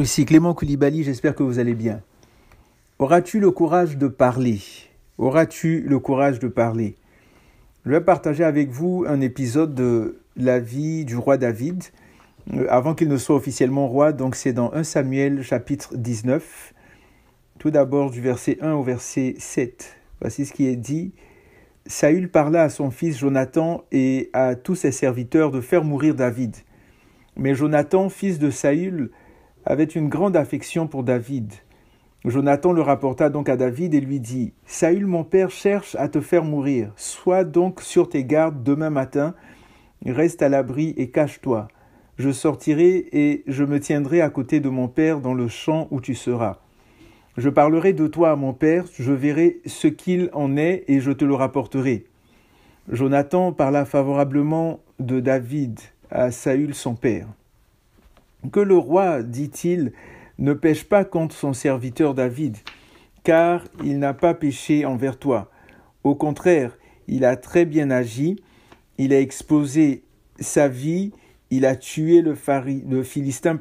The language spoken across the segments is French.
Bonjour, ici Clément Koulibaly, j'espère que vous allez bien. Auras-tu le courage de parler ? Auras-tu le courage de parler ? Je vais partager avec vous un épisode de la vie du roi David, avant qu'il ne soit officiellement roi, donc c'est dans 1 Samuel chapitre 19, tout d'abord du verset 1 au verset 7. Voici ce qui est dit. Saül parla à son fils Jonathan et à tous ses serviteurs de faire mourir David. Mais Jonathan, fils de Saül, avait une grande affection pour David. Jonathan le rapporta donc à David et lui dit « Saül mon père cherche à te faire mourir. Sois donc sur tes gardes demain matin, reste à l'abri et cache-toi. Je sortirai et je me tiendrai à côté de mon père dans le champ où tu seras. Je parlerai de toi à mon père, je verrai ce qu'il en est et je te le rapporterai. » Jonathan parla favorablement de David à Saül son père. « Que le roi, dit-il, ne pêche pas contre son serviteur David, car il n'a pas péché envers toi. Au contraire, il a très bien agi, il a exposé sa vie, il a tué le Philistin,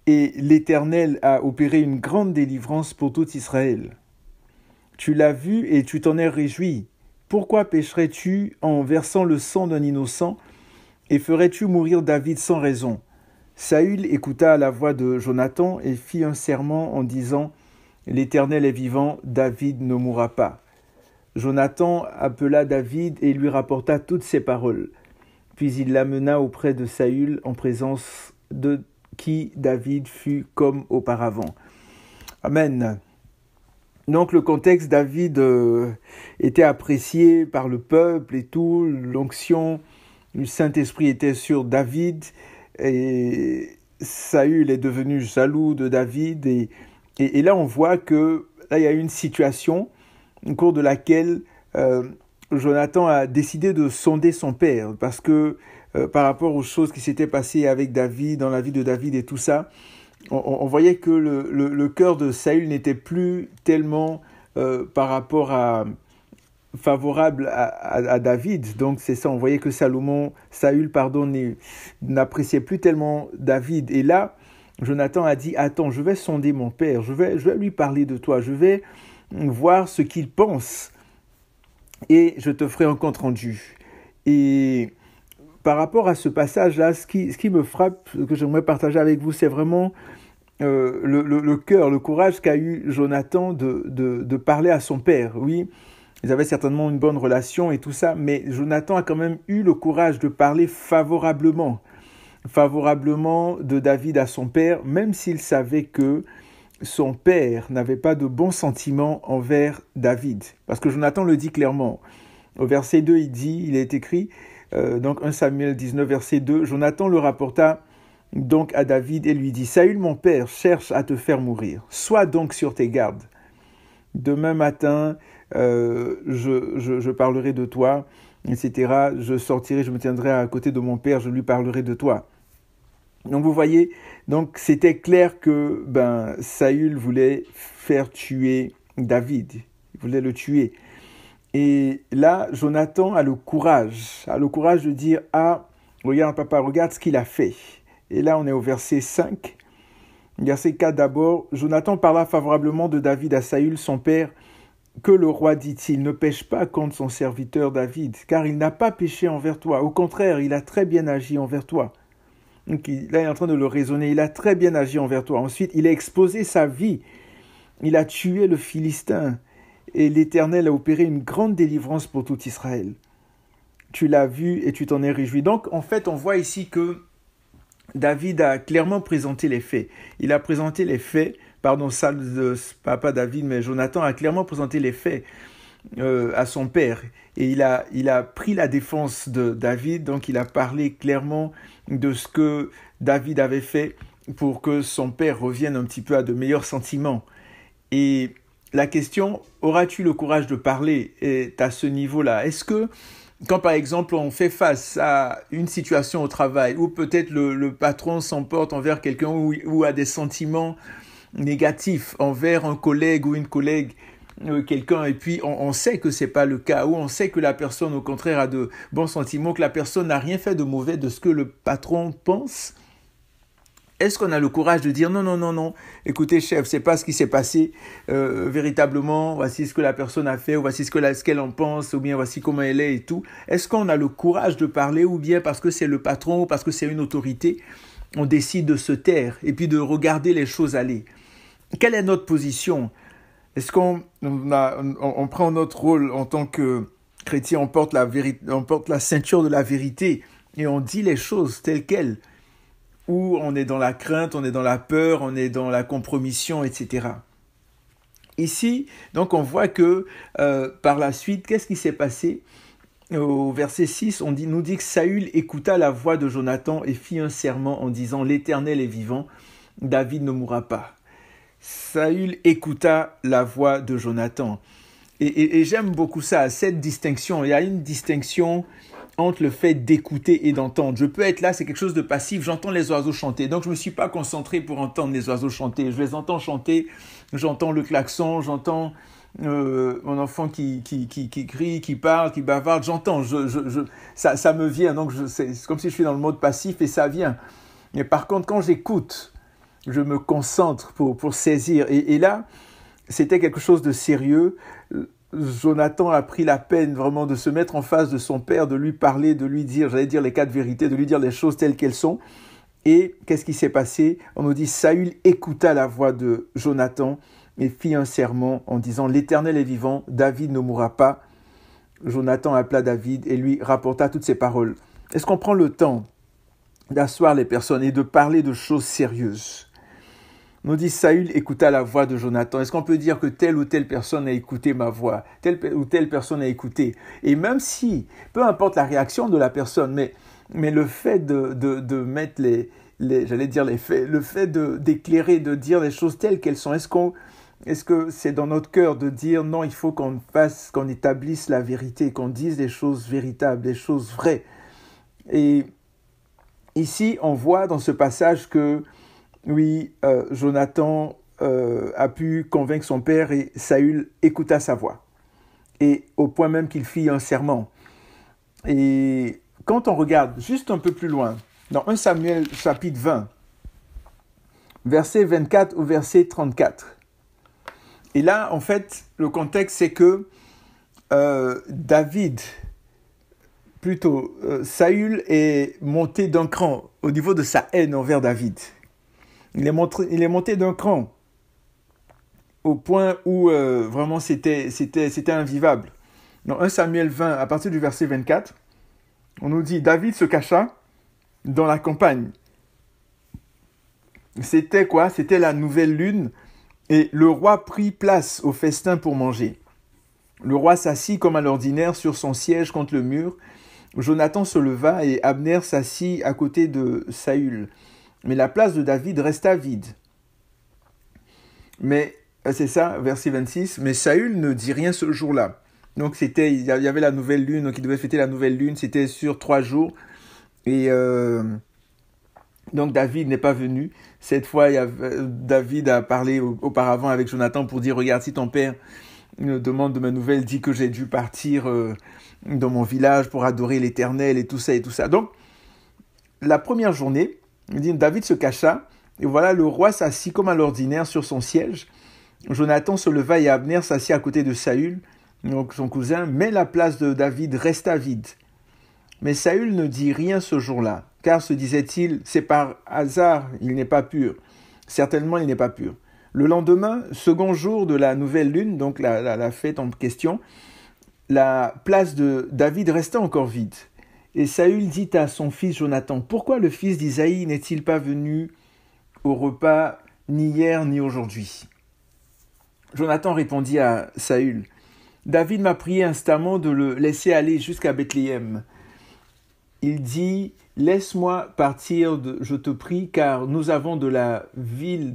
et l'Éternel a opéré une grande délivrance pour tout Israël. Tu l'as vu et tu t'en es réjoui. Pourquoi pécherais-tu en versant le sang d'un innocent et ferais-tu mourir David sans raison ? Saül écouta la voix de Jonathan et fit un serment en disant « L'Éternel est vivant, David ne mourra pas. » Jonathan appela David et lui rapporta toutes ces paroles. Puis il l'amena auprès de Saül en présence de qui David fut comme auparavant. Amen. Donc le contexte, David était apprécié par le peuple et tout, l'onction, le Saint-Esprit était sur David. Et Saül est devenu jaloux de David et là on voit que là il y a une situation au cours de laquelle Jonathan a décidé de sonder son père parce que par rapport aux choses qui s'étaient passées avec David, dans la vie de David et tout ça, on voyait que le cœur de Saül n'était plus tellement par rapport à favorable à David. Donc c'est ça, on voyait que Saül n'appréciait plus tellement David. Et là, Jonathan a dit, attends, je vais sonder mon père, je vais lui parler de toi, je vais voir ce qu'il pense et je te ferai un compte rendu. Et par rapport à ce passage-là, ce qui me frappe, que j'aimerais partager avec vous, c'est vraiment le cœur, le courage qu'a eu Jonathan de parler à son père. Oui, ils avaient certainement une bonne relation et tout ça, mais Jonathan a quand même eu le courage de parler favorablement de David à son père, même s'il savait que son père n'avait pas de bons sentiments envers David. Parce que Jonathan le dit clairement. Au verset 2, il est écrit, donc 1 Samuel 19, verset 2, Jonathan le rapporta donc à David et lui dit, « Saül mon père cherche à te faire mourir. Sois donc sur tes gardes. Demain matin, je parlerai de toi, etc. Je sortirai, je me tiendrai à côté de mon père, je lui parlerai de toi. » Donc vous voyez, donc c'était clair que Saül voulait faire tuer David, il voulait le tuer. Et là, Jonathan a le courage de dire « Ah, regarde papa, regarde ce qu'il a fait. » Et là, on est au verset 5. Verset 4 d'abord, Jonathan parla favorablement de David à Saül, son père. Que le roi, dit-il, ne pêche pas contre son serviteur David, car il n'a pas péché envers toi. Au contraire, il a très bien agi envers toi. Donc là, il est en train de le raisonner. Il a très bien agi envers toi. Ensuite, il a exposé sa vie. Il a tué le Philistin. Et l'Éternel a opéré une grande délivrance pour tout Israël. Tu l'as vu et tu t'en es réjoui. Donc, en fait, on voit ici que David a clairement présenté les faits. Il a présenté les faits, pas David, mais Jonathan a clairement présenté les faits à son père. Et il a pris la défense de David, donc il a parlé clairement de ce que David avait fait pour que son père revienne un petit peu à de meilleurs sentiments. Et la question, auras-tu le courage de parler, est à ce niveau-là. Est-ce que quand par exemple on fait face à une situation au travail où peut-être le patron s'emporte envers quelqu'un ou a des sentiments négatifs envers un collègue ou une collègue, quelqu'un, et puis on sait que c'est pas le cas, ou on sait que la personne au contraire a de bons sentiments, que la personne n'a rien fait de mauvais de ce que le patron pense, Est-ce qu'on a le courage de dire non, écoutez chef, c'est pas ce qui s'est passé véritablement, voici ce que la personne a fait, ou voici ce qu'elle en pense, ou bien voici comment elle est et tout. Est-ce qu'on a le courage de parler, ou bien parce que c'est le patron, ou parce que c'est une autorité, on décide de se taire et puis de regarder les choses aller? Quelle est notre position? Est-ce qu'on prend notre rôle en tant que chrétien, on porte la ceinture de la vérité et on dit les choses telles quelles? Où on est dans la crainte, on est dans la peur, on est dans la compromission, etc. Ici, donc on voit que par la suite, qu'est-ce qui s'est passé? Au verset 6, nous dit que Saül écouta la voix de Jonathan et fit un serment en disant « L'Éternel est vivant, David ne mourra pas. » Saül écouta la voix de Jonathan. Et j'aime beaucoup ça, cette distinction. Il y a une distinction entre le fait d'écouter et d'entendre. Je peux être là, c'est quelque chose de passif, j'entends les oiseaux chanter. Donc je ne me suis pas concentré pour entendre les oiseaux chanter. Je les entends chanter, j'entends le klaxon, j'entends mon enfant qui crie, qui parle, qui bavarde, j'entends. Ça me vient, donc c'est comme si je suis dans le mode passif et ça vient. Mais par contre, quand j'écoute, je me concentre pour saisir. Et là, c'était quelque chose de sérieux. Jonathan a pris la peine vraiment de se mettre en face de son père, de lui parler, de lui dire, j'allais dire les quatre vérités, de lui dire les choses telles qu'elles sont. Et qu'est-ce qui s'est passé? On nous dit, Saül écouta la voix de Jonathan et fit un serment en disant, l'Éternel est vivant, David ne mourra pas. Jonathan appela David et lui rapporta toutes ces paroles. Est-ce qu'on prend le temps d'asseoir les personnes et de parler de choses sérieuses? On nous dit, Saül écouta la voix de Jonathan. Est-ce qu'on peut dire que telle ou telle personne a écouté ma voix? Telle ou telle personne a écouté. Et même si, peu importe la réaction de la personne, mais le fait de mettre j'allais dire les faits, le fait d'éclairer, de dire les choses telles qu'elles sont, est-ce que c'est dans notre cœur de dire non, il faut qu'on établisse la vérité, qu'on dise des choses véritables, des choses vraies. Et ici, on voit dans ce passage que oui, Jonathan a pu convaincre son père et Saül écouta sa voix. Et au point même qu'il fit un serment. Et quand on regarde juste un peu plus loin, dans 1 Samuel chapitre 20, verset 24 au verset 34. Et là, en fait, le contexte, c'est que Saül est monté d'un cran au niveau de sa haine envers David. Il est monté d'un cran au point où vraiment c'était invivable. Dans 1 Samuel 20, à partir du verset 24, on nous dit « David se cacha dans la campagne. » C'était quoi? C'était la nouvelle lune et le roi prit place au festin pour manger. Le roi s'assit comme à l'ordinaire sur son siège contre le mur. Jonathan se leva et Abner s'assit à côté de Saül. Mais la place de David resta vide. Mais, c'est ça, verset 26, mais Saül ne dit rien ce jour-là. Donc il y avait la nouvelle lune, donc il devait fêter la nouvelle lune, c'était sur 3 jours. Et donc David n'est pas venu. Cette fois, David a parlé auparavant avec Jonathan pour dire, regarde, si ton père me demande de mes nouvelles, dit que j'ai dû partir dans mon village pour adorer l'Éternel et tout ça et tout ça. Donc, la première journée, David se cacha, et voilà, le roi s'assit comme à l'ordinaire sur son siège. Jonathan se leva et Abner s'assit à côté de Saül, donc son cousin, mais la place de David resta vide. Mais Saül ne dit rien ce jour-là, car se disait-il, c'est par hasard, il n'est pas pur. Certainement, il n'est pas pur. Le lendemain, second jour de la nouvelle lune, donc la fête en question, la place de David resta encore vide. Et Saül dit à son fils Jonathan, « Pourquoi le fils d'Isaïe n'est-il pas venu au repas ni hier ni aujourd'hui ?» Jonathan répondit à Saül, « David m'a prié instamment de le laisser aller jusqu'à Bethléem. Il dit, « Laisse-moi partir, je te prie, car nous avons dans la ville,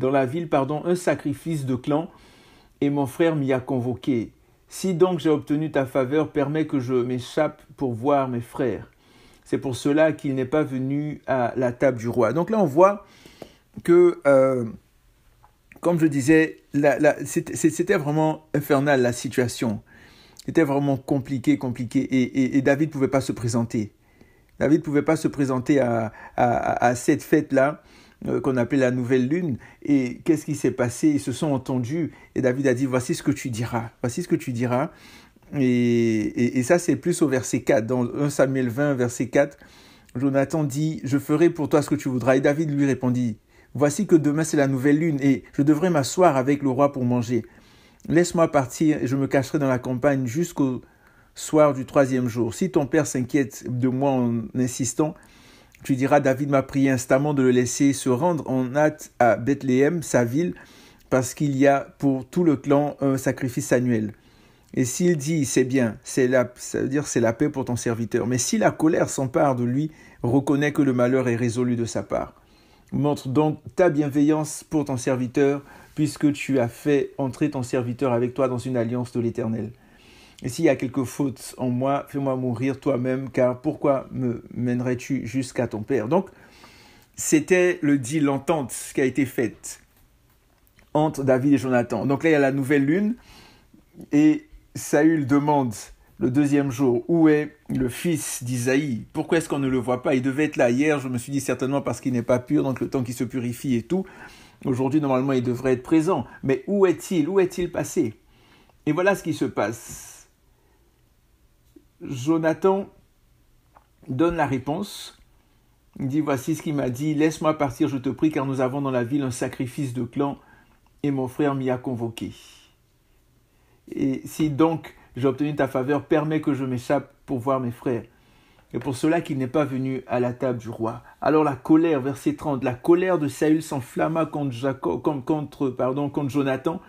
un sacrifice de clan, et mon frère m'y a convoqué. Si donc j'ai obtenu ta faveur, permets que je m'échappe pour voir mes frères. » C'est pour cela qu'il n'est pas venu à la table du roi. Donc là, on voit que, comme je disais, c'était vraiment infernal la situation. C'était vraiment compliqué. Et David ne pouvait pas se présenter. David ne pouvait pas se présenter à cette fête-là. qu'on appelait la nouvelle lune. Et qu'est-ce qui s'est passé? Ils se sont entendus et David a dit, voici ce que tu diras, voici ce que tu diras. Et ça, c'est plus au verset 4. Dans 1 Samuel 20, verset 4, Jonathan dit, je ferai pour toi ce que tu voudras. Et David lui répondit, voici que demain c'est la nouvelle lune et je devrais m'asseoir avec le roi pour manger. Laisse-moi partir et je me cacherai dans la campagne jusqu'au soir du 3e jour. Si ton père s'inquiète de moi en insistant, tu diras, David m'a prié instamment de le laisser se rendre en hâte à Bethléem, sa ville, parce qu'il y a pour tout le clan un sacrifice annuel. Et s'il dit, c'est bien, ça veut dire c'est la paix pour ton serviteur. Mais si la colère s'empare de lui, reconnais que le malheur est résolu de sa part. Montre donc ta bienveillance pour ton serviteur, puisque tu as fait entrer ton serviteur avec toi dans une alliance de l'Éternel. Et s'il y a quelque faute en moi, fais-moi mourir toi-même, car pourquoi me mènerais-tu jusqu'à ton père? Donc, c'était le deal, l'entente qui a été faite entre David et Jonathan. Donc là, il y a la nouvelle lune, et Saül demande le 2e jour, où est le fils d'Isaïe? Pourquoi est-ce qu'on ne le voit pas? Il devait être là hier, je me suis dit certainement parce qu'il n'est pas pur, donc le temps qu'il se purifie et tout. Aujourd'hui, normalement, il devrait être présent. Mais où est-il? Où est-il passé? Et voilà ce qui se passe. Jonathan donne la réponse. Il dit, voici ce qu'il m'a dit, laisse-moi partir, je te prie, car nous avons dans la ville un sacrifice de clan et mon frère m'y a convoqué. Et si donc j'ai obtenu ta faveur, permets que je m'échappe pour voir mes frères. Et pour cela qu'il n'est pas venu à la table du roi. Alors la colère, verset 30, la colère de Saül s'enflamma contre Jonathan.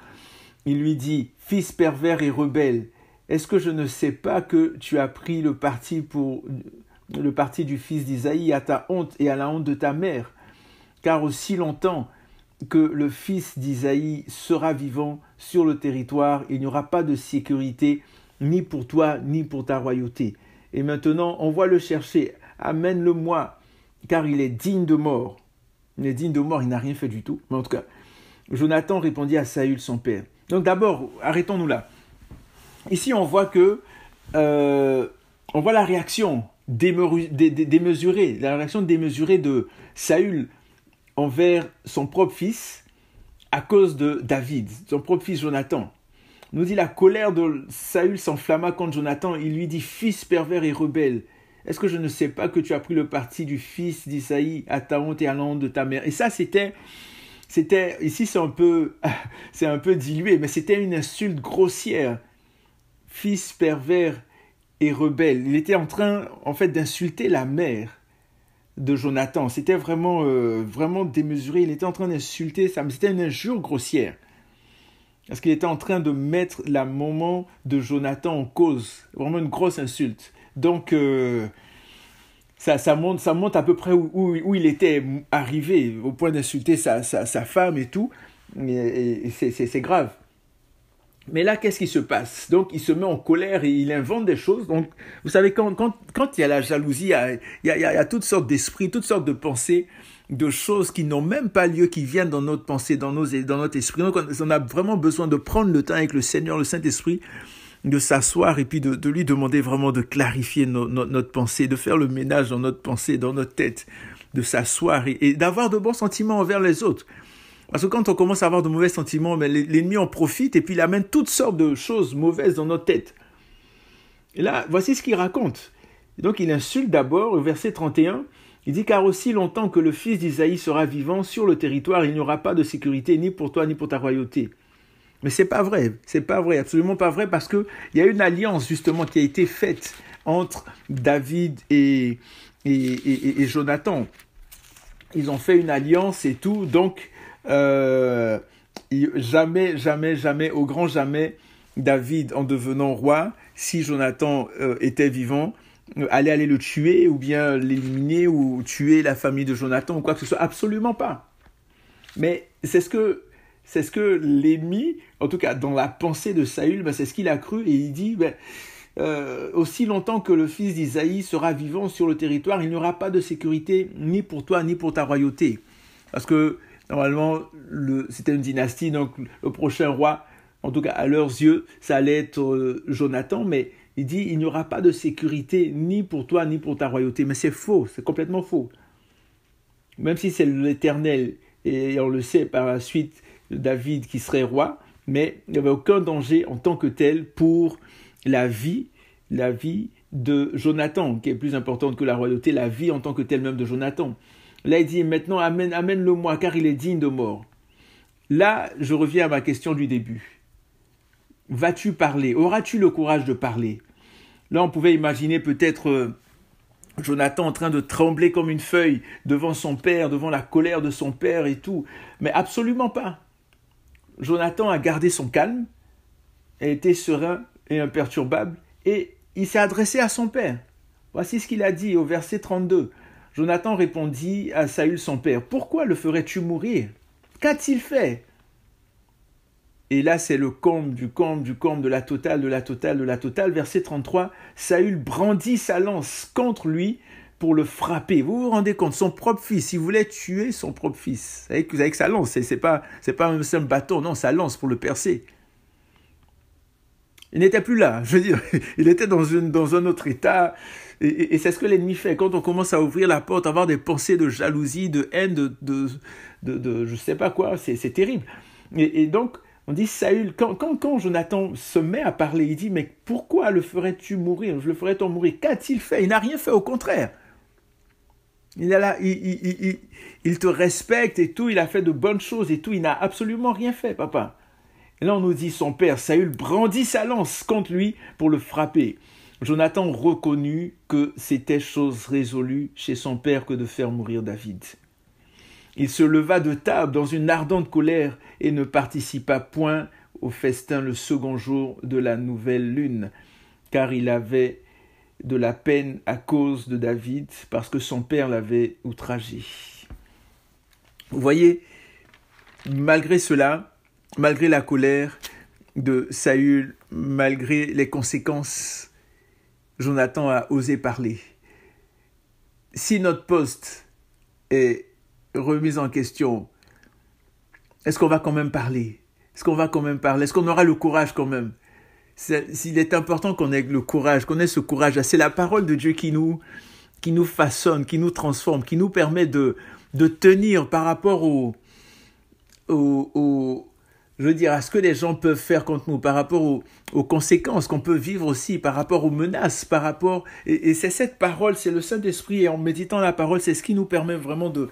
Il lui dit, fils pervers et rebelle, est-ce que je ne sais pas que tu as pris le parti du fils d'Isaïe à ta honte et à la honte de ta mère? Car aussi longtemps que le fils d'Isaïe sera vivant sur le territoire, il n'y aura pas de sécurité ni pour toi ni pour ta royauté. Et maintenant, on va le chercher, amène-le-moi, car il est digne de mort. Il est digne de mort, il n'a rien fait du tout. Mais en tout cas, Jonathan répondit à Saül, son père. Donc d'abord, arrêtons-nous là. Ici, on voit on voit la réaction démesurée, de Saül envers son propre fils à cause de David, son propre fils Jonathan. On nous dit la colère de Saül s'enflamma contre Jonathan. Il lui dit, fils pervers et rebelle, est-ce que je ne sais pas que tu as pris le parti du fils d'Isaïe à ta honte et à la honte de ta mère? Et ça, c'était ici c'est un peu dilué, mais c'était une insulte grossière. Fils pervers et rebelle. Il était en train, en fait, d'insulter la mère de Jonathan. C'était vraiment démesuré. Il était en train d'insulter ça, mais c'était une injure grossière. Parce qu'il était en train de mettre la maman de Jonathan en cause. Vraiment une grosse insulte. Donc, ça montre à peu près où il était arrivé, au point d'insulter sa femme et tout. Et c'est grave. Mais là, qu'est-ce qui se passe? Donc, il se met en colère et il invente des choses. Donc, vous savez, quand il y a la jalousie, il y a toutes sortes d'esprits, toutes sortes de pensées, de choses qui n'ont même pas lieu, qui viennent dans notre pensée, dans notre esprit. Donc, on a vraiment besoin de prendre le temps avec le Seigneur, le Saint-Esprit, de s'asseoir et puis de lui demander vraiment de clarifier notre pensée, de faire le ménage dans notre pensée, dans notre tête, de s'asseoir et d'avoir de bons sentiments envers les autres. Parce que quand on commence à avoir de mauvais sentiments, l'ennemi en profite et puis il amène toutes sortes de choses mauvaises dans notre tête. Et là, voici ce qu'il raconte. Et donc, il insulte d'abord, au verset 31, il dit « Car aussi longtemps que le fils d'Isaïe sera vivant sur le territoire, il n'y aura pas de sécurité ni pour toi ni pour ta royauté. » Mais c'est pas vrai, absolument pas vrai, parce qu'il y a une alliance justement qui a été faite entre David et Jonathan. Ils ont fait une alliance et tout, donc jamais, au grand jamais, David, en devenant roi, si Jonathan était vivant, allait aller le tuer ou bien l'éliminer ou tuer la famille de Jonathan ou quoi que ce soit. Absolument pas. Mais c'est ce que l'ennemi, en tout cas dans la pensée de Saül, c'est ce qu'il a cru et il dit aussi longtemps que le fils d'Isaïe sera vivant sur le territoire, il n'y aura pas de sécurité ni pour toi ni pour ta royauté. Parce que normalement, c'était une dynastie, donc le prochain roi, en tout cas à leurs yeux, ça allait être Jonathan, mais il dit, il n'y aura pas de sécurité ni pour toi ni pour ta royauté. Mais c'est faux, c'est complètement faux. même si c'est l'Éternel, et on le sait par la suite, David qui serait roi, mais il n'y avait aucun danger en tant que tel pour la vie de Jonathan, qui est plus importante que la royauté, la vie en tant que telle même de Jonathan. Là, il dit, maintenant, amène-le-moi, car il est digne de mort. Là, je reviens à ma question du début. Vas-tu parler? Auras-tu le courage de parler? Là, on pouvait imaginer peut-être Jonathan en train de trembler comme une feuille devant son père, devant la colère de son père et tout. Mais absolument pas. Jonathan a gardé son calme, a été serein et imperturbable, et il s'est adressé à son père. Voici ce qu'il a dit au verset 32. Jonathan répondit à Saül son père, « Pourquoi le ferais-tu mourir? Qu'a-t-il fait ?» Et là, c'est le comble de la totale. Verset 33, Saül brandit sa lance contre lui pour le frapper. Vous vous rendez compte, son propre fils, il voulait tuer son propre fils. Avec sa lance, c'est pas un simple bâton, non, sa lance pour le percer. Il n'était plus là, je veux dire, il était dans un autre état. Et c'est ce que l'ennemi fait. Quand on commence à ouvrir la porte, à avoir des pensées de jalousie, de haine, de je sais pas quoi, c'est terrible. Et donc, on dit Saül, quand Jonathan se met à parler, il dit, mais pourquoi le ferais-tu mourir? Je le ferais-on mourir? Qu'a-t-il fait? Il n'a rien fait, au contraire. Il te respecte et tout, il a fait de bonnes choses et tout, il n'a absolument rien fait, papa. Et là, on nous dit, son père, Saül, brandit sa lance contre lui pour le frapper. Jonathan reconnut que c'était chose résolue chez son père que de faire mourir David. Il se leva de table dans une ardente colère et ne participa point au festin le second jour de la nouvelle lune, car il avait de la peine à cause de David, parce que son père l'avait outragé. Vous voyez, malgré cela, malgré la colère de Saül, malgré les conséquences, Jonathan a osé parler. Si notre poste est remise en question, est-ce qu'on va quand même parler? Est-ce qu'on aura le courage quand même? Il est important qu'on ait le courage, qu'on ait ce courage. C'est la parole de Dieu qui nous façonne, qui nous transforme, qui nous permet de tenir par rapport je veux dire, à ce que les gens peuvent faire contre nous, par rapport aux conséquences qu'on peut vivre aussi, par rapport aux menaces, et c'est cette parole, c'est le Saint-Esprit, et en méditant la parole, c'est ce qui nous permet vraiment de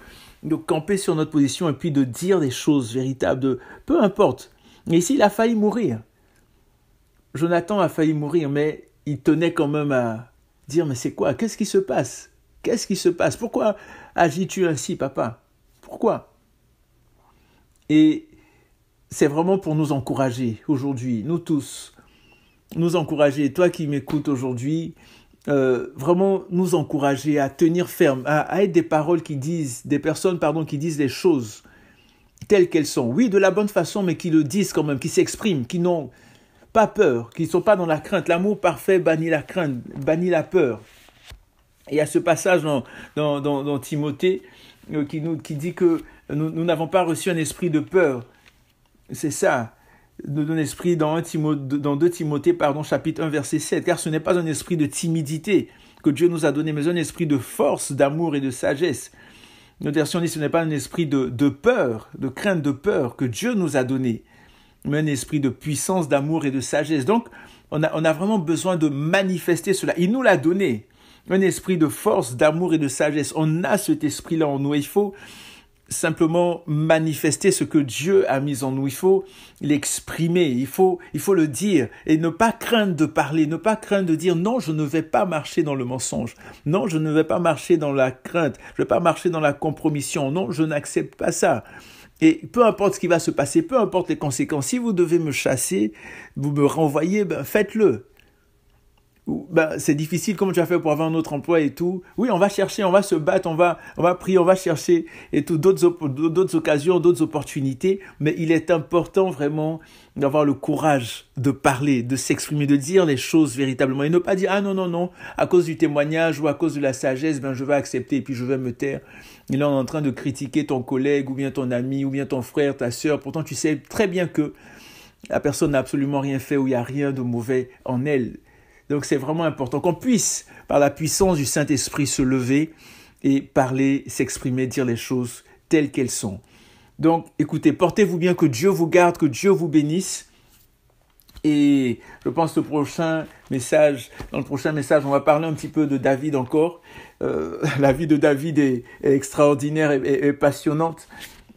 camper sur notre position et puis de dire des choses véritables, peu importe. Et ici, il a failli mourir. Jonathan a failli mourir, mais il tenait quand même à dire, mais c'est quoi? Qu'est-ce qui se passe? Pourquoi agis-tu ainsi, papa? Pourquoi? Et c'est vraiment pour nous encourager aujourd'hui, nous tous, nous encourager, toi qui m'écoutes aujourd'hui, vraiment nous encourager à tenir ferme, à être des personnes qui disent les choses telles qu'elles sont. Oui, de la bonne façon, mais qui le disent quand même, qui s'expriment, qui n'ont pas peur, qui ne sont pas dans la crainte. L'amour parfait bannit la crainte, bannit la peur. Et il y a ce passage dans Timothée qui dit que nous n'avons pas reçu un esprit de peur. C'est ça, d'un esprit dans 2 Timothée, chapitre 1, verset 7. Car ce n'est pas un esprit de timidité que Dieu nous a donné, mais un esprit de force, d'amour et de sagesse. Notre version dit que ce n'est pas un esprit de peur, de crainte de peur que Dieu nous a donné, mais un esprit de puissance, d'amour et de sagesse. Donc, on a vraiment besoin de manifester cela. Il nous l'a donné, un esprit de force, d'amour et de sagesse. On a cet esprit-là en nous. Il faut simplement manifester ce que Dieu a mis en nous. Il faut l'exprimer, il faut le dire et ne pas craindre de parler, ne pas craindre de dire non, je ne vais pas marcher dans le mensonge, non, je ne vais pas marcher dans la crainte, je ne vais pas marcher dans la compromission, non, je n'accepte pas ça. Et peu importe ce qui va se passer, peu importe les conséquences, si vous devez me chasser, vous me renvoyez, faites-le. C'est difficile, comment tu as fait pour avoir un autre emploi et tout. Oui, on va chercher, on va se battre, on va prier, on va chercher et tout, d'autres occasions, d'autres opportunités. Mais il est important vraiment d'avoir le courage de parler, de s'exprimer, de dire les choses véritablement et ne pas dire « Ah non, à cause du témoignage ou à cause de la sagesse, je vais accepter et puis je vais me taire. » Et là, on est en train de critiquer ton collègue ou bien ton ami ou bien ton frère, ta sœur. Pourtant, tu sais très bien que la personne n'a absolument rien fait ou il n'y a rien de mauvais en elle. Donc c'est vraiment important qu'on puisse, par la puissance du Saint-Esprit, se lever et parler, s'exprimer, dire les choses telles qu'elles sont. Donc, écoutez, portez-vous bien, que Dieu vous garde, que Dieu vous bénisse. Et je pense que dans le prochain message, on va parler un petit peu de David encore. La vie de David est extraordinaire et passionnante.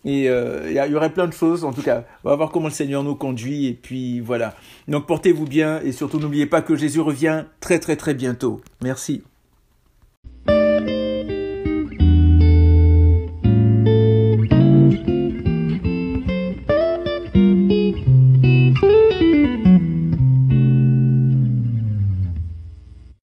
Et il y aurait plein de choses. En tout cas, on va voir comment le Seigneur nous conduit. Et puis voilà. Donc portez-vous bien et surtout n'oubliez pas que Jésus revient très très très bientôt. Merci.